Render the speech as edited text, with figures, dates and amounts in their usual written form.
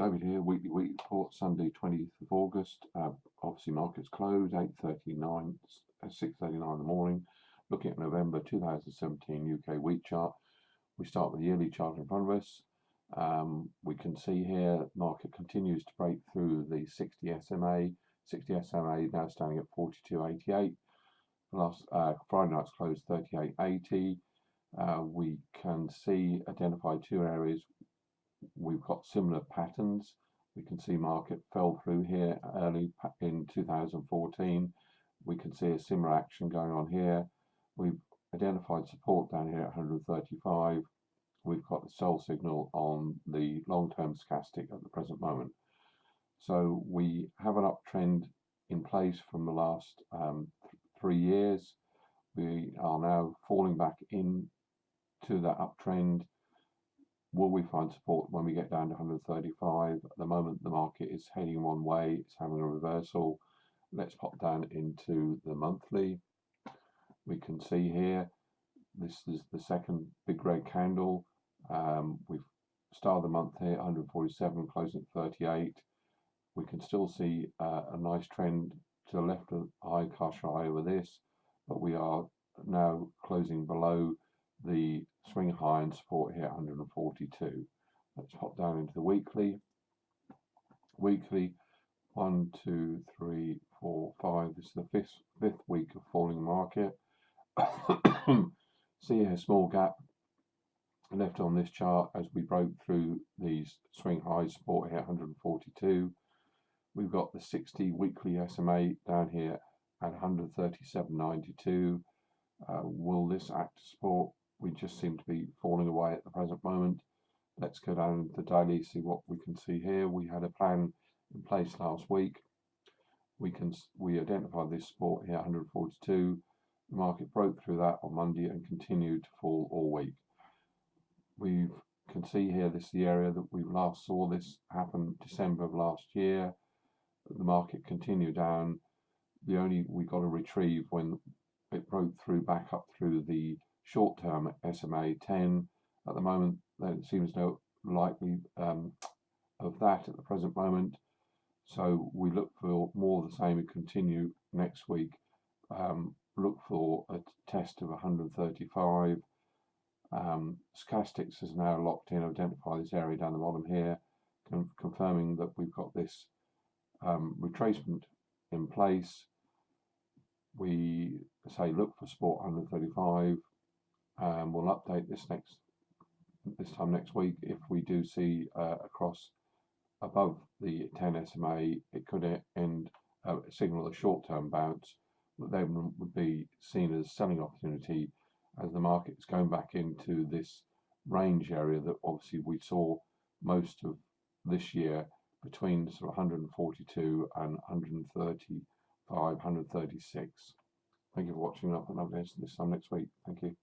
David here, weekly report, Sunday 20th of August. Obviously markets closed 8:39, 6:39 in the morning. Looking at November 2017 UK wheat chart, we start with the yearly chart in front of us. We can see here market continues to break through the 60 SMA. 60 SMA now standing at 42.88. Last Friday night's closed 38.80. We can see identify two areas. We've got similar patterns. We can see market fell through here early in 2014. We can see a similar action going on here. We've identified support down here at 135. We've got the sell signal on the long-term stochastic at the present moment. So we have an uptrend in place from the last 3 years. We are now falling back into that uptrend. Will we find support when we get down to 135? At the moment, the market is heading one way. It's having a reversal. Let's pop down into the monthly. We can see here, this is the second big red candle. We've started the month here, 147, closing at 38. We can still see a nice trend to the left of the high cash eye over this, but we are now closing below the swing high and support here at 142. Let's hop down into the weekly. Weekly, 1, 2, 3, 4, 5. This is the fifth week of falling market. See a small gap left on this chart as we broke through these swing high support here at 142. We've got the 60 weekly SMA down here at 137.92. Will this act as support? We just seem to be falling away at the present moment. Let's go down to the daily, see what we can see here. We had a plan in place last week. We identified this support here, 142. The market broke through that on Monday and continued to fall all week. We can see here, this is the area that we last saw this happen December of last year. The market continued down. We got a retrieve when it broke through back up through the short-term SMA 10. At the moment, there seems no likely of that at the present moment. So we look for more of the same and continue next week. Look for a test of 135. Stochastics is now locked in. Identify this area down the bottom here, confirming that we've got this retracement in place. We say look for support 135. We'll update this time next week. If we do see across above the 10 SMA, it could signal a short-term bounce, but then would be seen as selling opportunity as the market's going back into this range area that obviously we saw most of this year between sort of 142 and 135, 136. Thank you for watching. I'll update this time next week. Thank you.